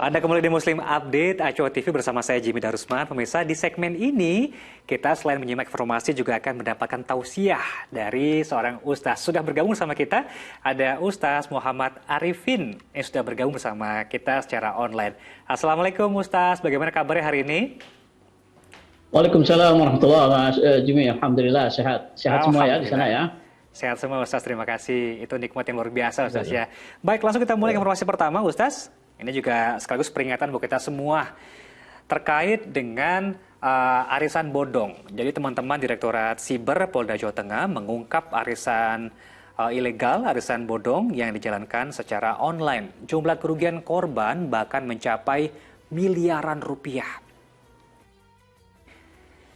Anda kembali di Muslim Update Aco TV bersama saya Jimmy Darusman. Pemirsa, di segmen ini kita selain menyimak informasi juga akan mendapatkan tausiah dari seorang ustaz. Sudah bergabung sama kita ada Ustaz Muhammad Arifin yang sudah bergabung bersama kita secara online. Assalamualaikum Ustaz, bagaimana kabarnya hari ini? Waalaikumsalam warahmatullahi wabarakatuh. Jimmy, alhamdulillah sehat. Sehat semua ya di sana ya. Sehat semua Ustaz, terima kasih. Itu nikmat yang luar biasa Ustaz ya. Baik, langsung kita mulai ke informasi pertama Ustaz. Ini juga sekaligus peringatan buat kita semua terkait dengan arisan bodong. Jadi teman-teman Direktorat Siber Polda Jawa Tengah mengungkap arisan ilegal, arisan bodong yang dijalankan secara online. Jumlah kerugian korban bahkan mencapai miliaran rupiah.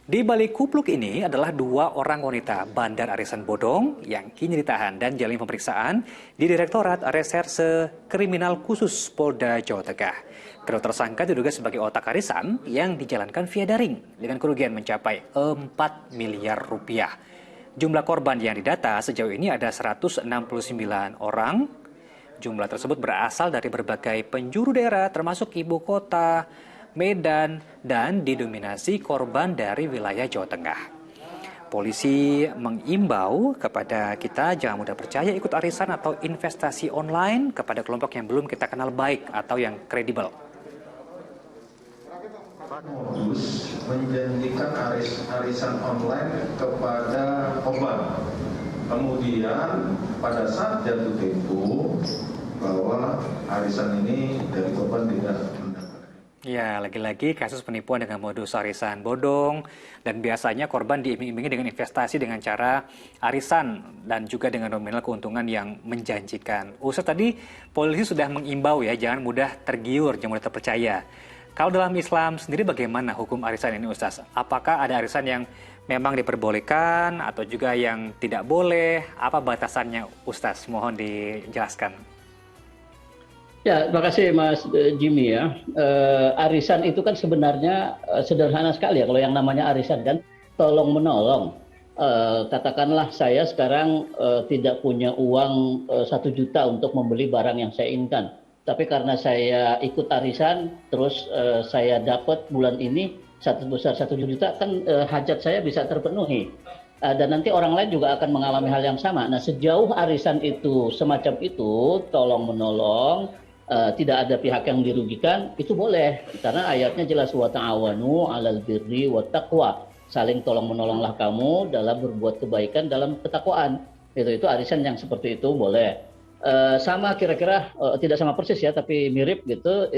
Di balik kupluk ini adalah dua orang wanita bandar arisan bodong yang kini ditahan dan jalani pemeriksaan di Direktorat Reserse Kriminal Khusus Polda Jawa Tengah. Kedua tersangka diduga sebagai otak arisan yang dijalankan via daring dengan kerugian mencapai 4 miliar rupiah. Jumlah korban yang didata sejauh ini ada 169 orang. Jumlah tersebut berasal dari berbagai penjuru daerah termasuk ibu kota, Medan, dan didominasi korban dari wilayah Jawa Tengah. Polisi mengimbau kepada kita jangan mudah percaya ikut arisan atau investasi online kepada kelompok yang belum kita kenal baik atau yang kredibel. Modus menjanjikan arisan online kepada korban. Kemudian pada saat jatuh tempo bahwa arisan ini dari korban tidak. Ya, lagi-lagi kasus penipuan dengan modus arisan bodong dan biasanya korban diiming-imingi dengan investasi dengan cara arisan dan juga dengan nominal keuntungan yang menjanjikan. Ustaz, tadi polisi sudah mengimbau ya, jangan mudah tergiur, jangan mudah terpercaya. Kalau dalam Islam sendiri bagaimana hukum arisan ini Ustaz? Apakah ada arisan yang memang diperbolehkan atau juga yang tidak boleh? Apa batasannya Ustaz? Mohon dijelaskan. Ya, terima kasih Mas Jimmy ya. Arisan itu kan sebenarnya sederhana sekali ya. Kalau yang namanya arisan kan tolong menolong. Katakanlah saya sekarang tidak punya uang 1 juta untuk membeli barang yang saya inginkan. Tapi karena saya ikut arisan, terus saya dapat bulan ini sebesar 1 juta, kan hajat saya bisa terpenuhi. Dan nanti orang lain juga akan mengalami hal yang sama. Nah, sejauh arisan itu semacam itu, tolong menolong, tidak ada pihak yang dirugikan, itu boleh. Karena ayatnya jelas, wa ta'awanu 'alal birri wat taqwa. Saling tolong menolonglah kamu dalam berbuat kebaikan, dalam ketakwaan. Itu arisan yang seperti itu boleh. Sama kira-kira tidak sama persis ya, tapi mirip gitu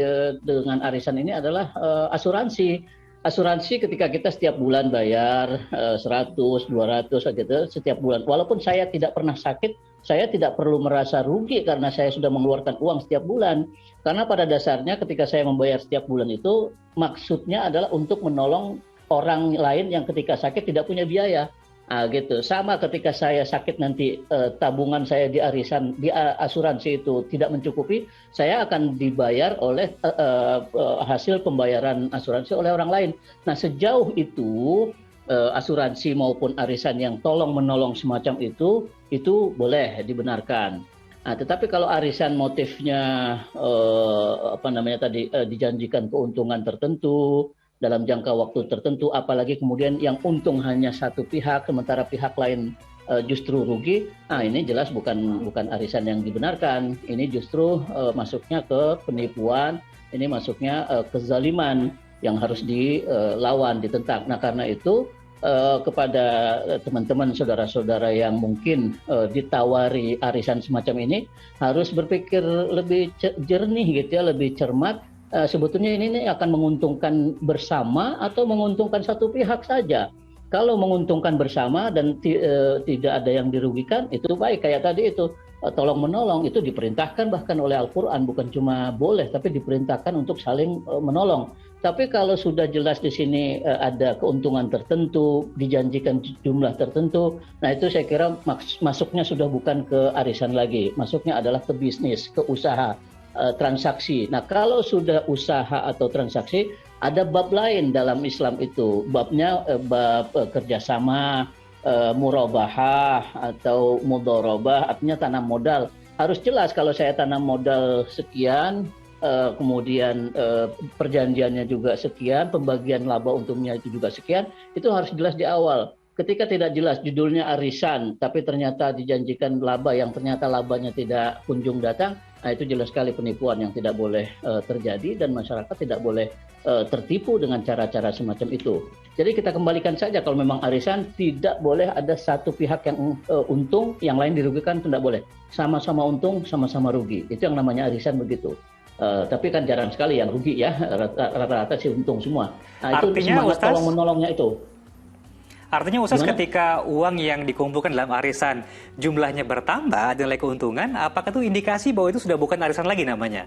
dengan arisan ini adalah asuransi. Asuransi ketika kita setiap bulan bayar 100, 200 gitu setiap bulan. Walaupun saya tidak pernah sakit, saya tidak perlu merasa rugi karena saya sudah mengeluarkan uang setiap bulan. Karena pada dasarnya ketika saya membayar setiap bulan itu maksudnya adalah untuk menolong orang lain yang ketika sakit tidak punya biaya. Gitu. Sama ketika saya sakit nanti tabungan saya di arisan, di asuransi itu tidak mencukupi, saya akan dibayar oleh hasil pembayaran asuransi oleh orang lain. Nah, sejauh itu asuransi maupun arisan yang tolong menolong semacam itu boleh dibenarkan. Nah, tetapi kalau arisan motifnya dijanjikan keuntungan tertentu dalam jangka waktu tertentu, apalagi kemudian yang untung hanya satu pihak sementara pihak lain justru rugi, ini jelas bukan arisan yang dibenarkan. Ini justru masuknya ke penipuan, ini masuknya kezaliman yang harus dilawan, ditentang. Nah, karena itu kepada teman-teman saudara-saudara yang mungkin ditawari arisan semacam ini harus berpikir lebih jernih gitu ya, lebih cermat. Sebetulnya ini akan menguntungkan bersama atau menguntungkan satu pihak saja. Kalau menguntungkan bersama dan tidak ada yang dirugikan, itu baik. Kayak tadi itu tolong menolong itu diperintahkan bahkan oleh Al-Quran, bukan cuma boleh tapi diperintahkan untuk saling menolong. Tapi kalau sudah jelas di sini ada keuntungan tertentu, dijanjikan jumlah tertentu, nah itu saya kira masuknya sudah bukan ke arisan lagi, masuknya adalah ke bisnis, ke usaha. Transaksi. Nah, kalau sudah usaha atau transaksi, ada bab lain dalam Islam itu. Babnya bab kerjasama, murabahah atau mudharabah, artinya tanam modal. Harus jelas kalau saya tanam modal sekian, kemudian perjanjiannya juga sekian, pembagian laba untungnya itu juga sekian, itu harus jelas di awal. Ketika tidak jelas judulnya arisan, tapi ternyata dijanjikan laba yang ternyata labanya tidak kunjung datang, nah itu jelas sekali penipuan yang tidak boleh terjadi dan masyarakat tidak boleh tertipu dengan cara-cara semacam itu. Jadi kita kembalikan saja kalau memang arisan tidak boleh ada satu pihak yang untung, yang lain dirugikan, tidak boleh. Sama-sama untung, sama-sama rugi. Itu yang namanya arisan begitu. Tapi kan jarang sekali yang rugi ya, rata-rata sih untung semua. Nah, itu semangat tolong-menolongnya itu. Artinya Ustaz, ketika uang yang dikumpulkan dalam arisan jumlahnya bertambah, nilai keuntungan, apakah itu indikasi bahwa itu sudah bukan arisan lagi namanya?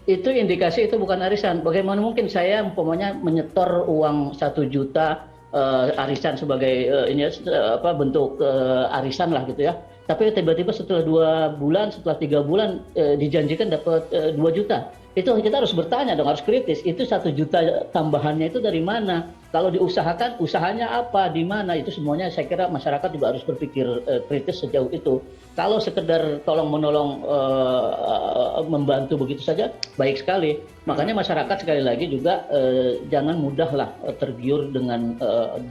Itu indikasi itu bukan arisan. Bagaimana mungkin saya umpamanya menyetor uang 1 juta arisan sebagai bentuk arisan lah gitu ya. Tapi tiba-tiba setelah 2 bulan, setelah 3 bulan dijanjikan dapat 2 juta. Itu kita harus bertanya dong, harus kritis. Itu 1 juta tambahannya itu dari mana? Kalau diusahakan, usahanya apa, di mana? Itu semuanya saya kira masyarakat juga harus berpikir kritis sejauh itu. Kalau sekedar tolong-menolong membantu begitu saja, baik sekali. Makanya masyarakat sekali lagi juga jangan mudahlah tergiur dengan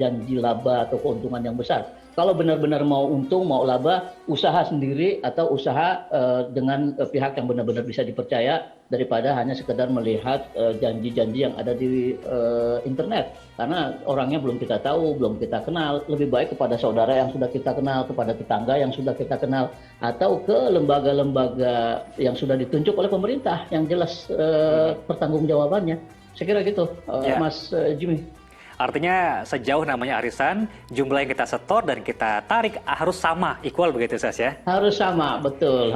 janji laba atau keuntungan yang besar. Kalau benar-benar mau untung, mau laba, usaha sendiri atau usaha dengan pihak yang benar-benar bisa dipercaya daripada hanya sekedar melihat janji-janji yang ada di internet. Karena orangnya belum kita tahu, belum kita kenal. Lebih baik kepada saudara yang sudah kita kenal, kepada tetangga yang sudah kita kenal, atau ke lembaga-lembaga yang sudah ditunjuk oleh pemerintah yang jelas pertanggungjawabannya. Saya kira gitu, Mas Jimmy. Artinya sejauh namanya arisan, jumlah yang kita setor dan kita tarik harus sama, equal begitu Sas ya? Harus sama, betul.